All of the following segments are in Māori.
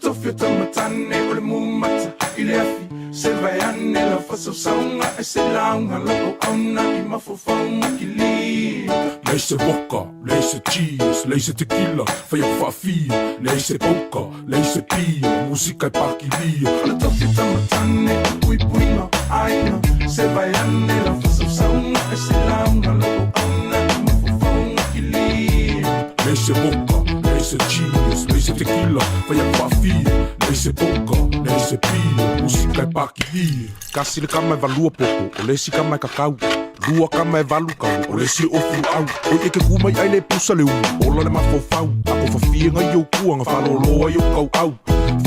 tofia tamatane o le mumata I le afi Se vai ane la whasausanga E se launga lako auna I mafofaunga ki li Lei se boka, lei se cheese, lei se tequila Fai a whaafi, lei se poka, lei se pia Musika e pakilia O le tofia tamatane o pui puinga aina Se vai ane la whasausanga E se launga lako auna I mafofaunga ki li Lei se boka, lei se cheese, lei se tequila Fai a whaafi, lei se poka, lei se pia Musika e pakilia Kasi le kama e valua popo, o lesi kama e kakau Lua kama e valu kau, o lesi ofu au O eke kumai ai le pusa le umu, ola le mafofau Ako fafie ngai au kua, nga whaloloa i au kau au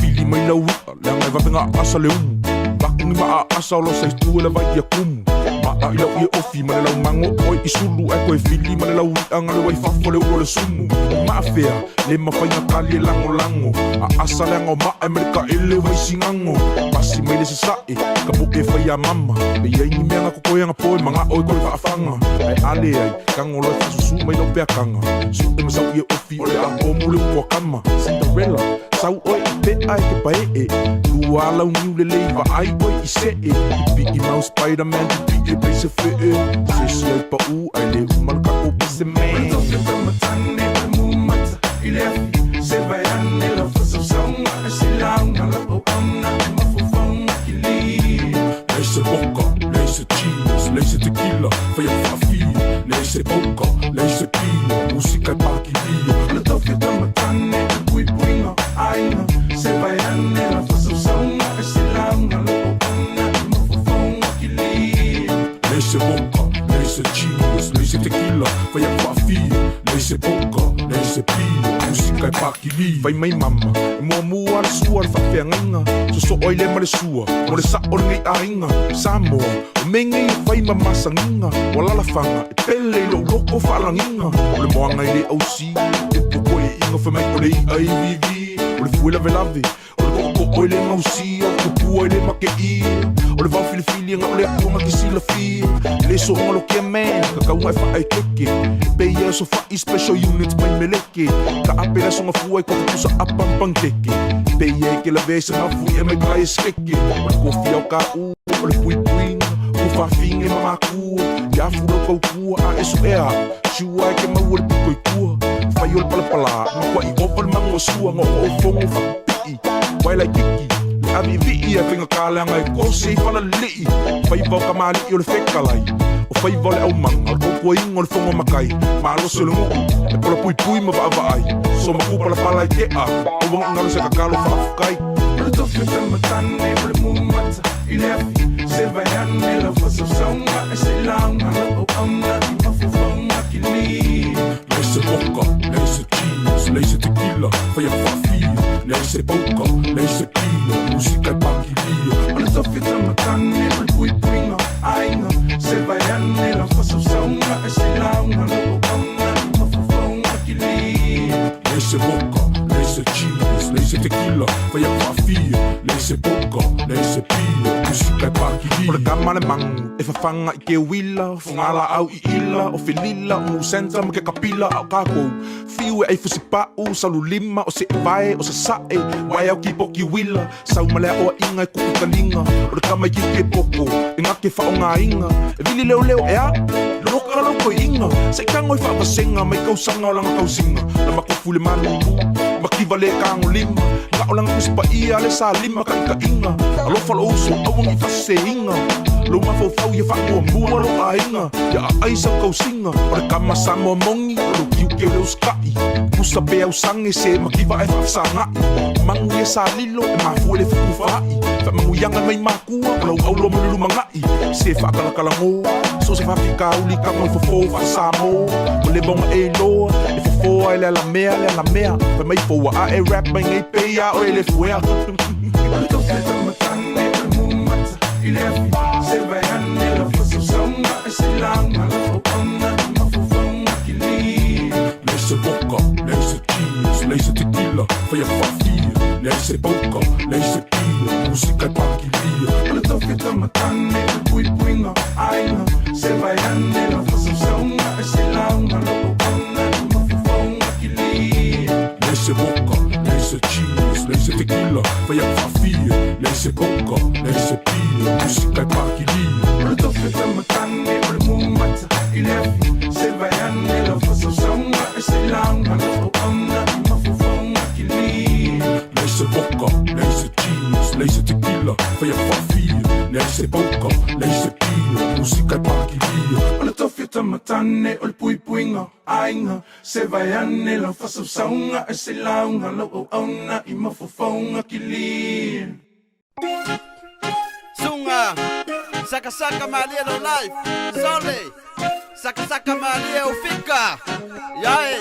Fili mai lau ua, le ngai vavenga asa le umu Bakungi maa asa o lo saitu le vai ia kumu Maa ilau ia ofi, ma le lau mango Oi i sulu, ai koe fili, ma le lau anga le waifafo le ulo le sumu Maa fea, le mawhainga kali e lango lango A asa le ango maa e mereka ele vai singango Pasi mai le se sae, ka mo e whai a mama Be iai ni meanga kokoe anga poe, manga oi koe whaafanga Ai ale ai, kango loi whasusu mai lau pea kanga Su e masau ia ofi, o le a omu le ua kama Cinderella, sau oi i pe ai ke pae e Lua lau niu le leiva ai oi i se e Pi i mau Spider-Man, pi e pe se fe e Se si ai pa u, ai le umalka o pi se me O le tofia tamatane o le mumata I le afi Se vai ane la whasausanga E se launga lako auna I mafofaunga ki li Lei se boka, lei se cheese, lei se tequila Fai a whaafi, lei se poka, lei se pia Musika e pakilia O le tofia tamatane o pui puinga aina Se vai ane la whasausanga E se launga lako auna I mafofaunga ki li Lei se boka, lei se cheese, lei se tequila Fai a whaafi, lei se poka, lei se pia Musika e pakilia Fai mai mama, e mua mua le sua le whawhiangainga So so oi le ma le sua, mo le sa o le ngai ainga Samoa, o me ngai e whai mamasanginga O lalafanga, e pele i lo loko whaalanginga O le moanga i le au si, e popo e inga whamai o le i ai vivi O le fuela velave, o le koko o le ngausia O pua i le make i, o le vau filifili nga o le akunga ki sila fi Le so ngalo kia man, kakaunga e whaai keke Pe ia so whai special units mai meleke Ka ape la songa fuai ko kusa apampang keke Pe ia ke la vese nga fui e mai kai skeke O le kofi au ka u, o le pui puinga Ko whawhinga e mamaku, ia furo kau kua a esu ea Shua e ke mau o le pukoi kua Whai o le palapala, ngakua i opa le mango sua Ngoko o fongo whapii, wai lai kiki Abi vii e whinga kāleanga e kose i whala lii Whai vau ka maali i o le whekalai O whai vau le au manga, o kua ingo le whongo makai Ma alosi o le nguku, e pola pui pui ma vaa vaai So ma kupala pala i te a, o wanga ngalo se kakalo whaafukai O le tofia tamatane o le mumata I le afi Se vai ane la whasausanga E se launga lako auna I mafofaunga ki li Lei se boka, lei se cheese, lei se tequila Fai a whaafi, lei se poka, lei se pia Musika e pakilia O le tofia tamatane o le pui puinga aina Se vai ane la whasausanga E se launga lako auna I mafofaunga ki li Lei se boka, lei se cheese, lei se tequila Fai a whaafi, lei se poka, lei se pia Musika e pakilia O le kama le mangu, e whawhanga i ke wila Whangala au i ila, o whilila O musenta ma ke kapila au kākou Fiu e ei fusipau, salu lima O se e vae, o se sae Wai au ki poki wila Sau malea oa inga e kuku kalinga O le kama i ki ke poko E ngā ke whaonga inga E vili leo leo e a Loka lau koe inga Sei kango i whaawasenga Mai kausanga o langa kausinga La makufu le manu Makiva le kango lima Nga o langa kuspa ia le sa lima ka ika inga Alofa lo uso awang i fase inga Lo mafau ia whakua mua lo a inga Ia a aisa kausinga O le kama Samoa mongi Lo kiu ke leo skai Kusa pe au sange se makiva e whafsa ngai Mangu e sa lilo e mafu e le whaku whai Whamangu yanga mai makua O lau au lo mululu mangai Se whakalakalango So se whawhika uli ka mo fofo whasamo O le bonga e loa E fofo e le ala mea Whamai foa a e rap mai ngai peia o e le fuea O le tofia tamatane o le mumata I le afi Se vai ane la whasausanga E se launga lako auna I mafofaunga ki li Lei se boka, lei se cheese, lei se tequila Fai a whawhia, lei se poka, lei se pia Musika e pakilia O le tofia tamatane o le pui puinga aina Se vai ane la whasausanga E se launga lako auna I mafofaunga ki li Lei se boka, lei se cheese, lei leise tequila Vai a whawhia, leise poka, leise pia Musika e pakilia O le tofe tamatane, o le mumata I le afi, se vai ane la whasausanga E se launga na o auna I mafufonga ki li Leise poka, leise jeans, leise tequila Vai a whawhia, leise poka, leise pia Musika e pakilia O le tofe tamatane, o le puipuinga Ainga, se vai ane la whasausanga E se launga na o auna I mafufonga ki li Sunga, saka malia no life, Sole, saka malia o fica, yai.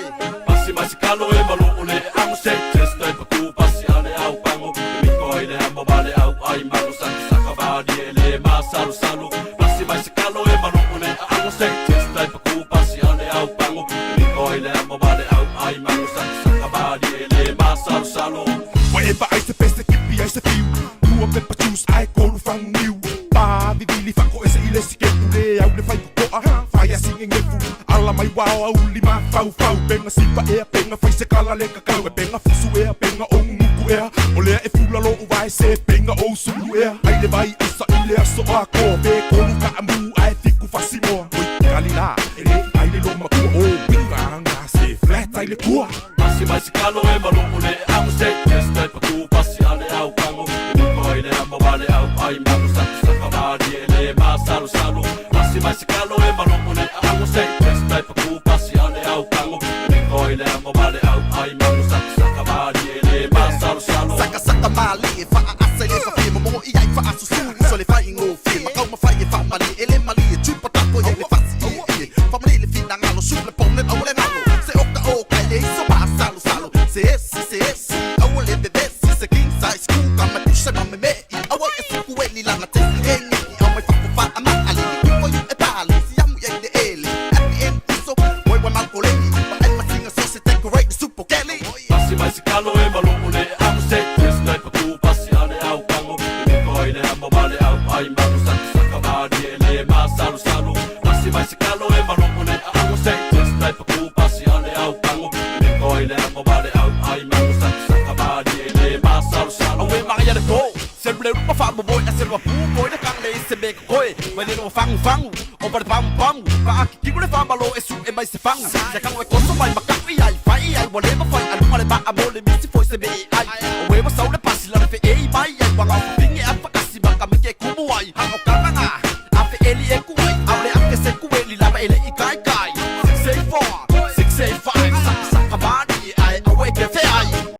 Pasi kalo e malo ole ang set test ay patu pasi ale au pango mi ko ile amo bale au ai malo saka badi ele masalu salu pasi kalo e malo ole ang set test ay patu pasi ale au pango mi ko ile amo bale au ai malo saka badi ele masalu salu Whatever I the best keep I the feel Blue up pepper juice I call from new Pa vivili fako ese ile sikepule au le fai ko a fire singing efu ala mai wow au lima fau penga sipa e penga fai se kala le kakau e penga fusu e penga o muku e o le e fula lo vai se penga o sulu e ai le vai isa ile aso a ko be ko luka amu ai fiku fasimo oi kalila ele ai le lo maku o pinga se flat ai le kua pasi kalo e malo ole ang set test ay patu pasi ale au pango mi ko ile amo bale au ai malo saka badi ele masalu salu pasi kalo e malo ole ang set test ay patu pasi ale au pango mi ko ile amo bale au ai malo saka badi ele masalu salu Saka mali, fa asa le fa fima mo i ai fa asu su, so le fa ingo fima kau ma fa e fa mali, ele mali e chupa tapo ye le fasi, fa mali le fina ngalo su le pom le au le ngalo, se oka le so ba salu, se esi, au le bebe se king size ku kama tisha ma me au e fu eli la na te ngi, au mai fa ama ali, ko yu e pali, si amu ye de eli, at the end so, boy wa ma kolegi, but I must sing a so se decorate the super kelly. pasi kalo e malo ole ang set test ay patu pasi ale au pango mi ko ile amo bale au ai malo saka badi ele masalu salu pasi kalo e malo ole ang set test ay patu pasi ale au pango mi ko ile amo bale au ai malo saka badi ele masalu salu Awe makaya na ko Ser ble rupa fa mo boy Ser wa pu boy na kang le se me koe Wale no fang O par pam Pa aki kiku le fa malo e su e mai se fang Ya kang we koso mai makawi ai Fai ai wale ma fai Alu male ba amole misi foi se me ai Awe ma sau le pasi la fe ei mai ai Wang au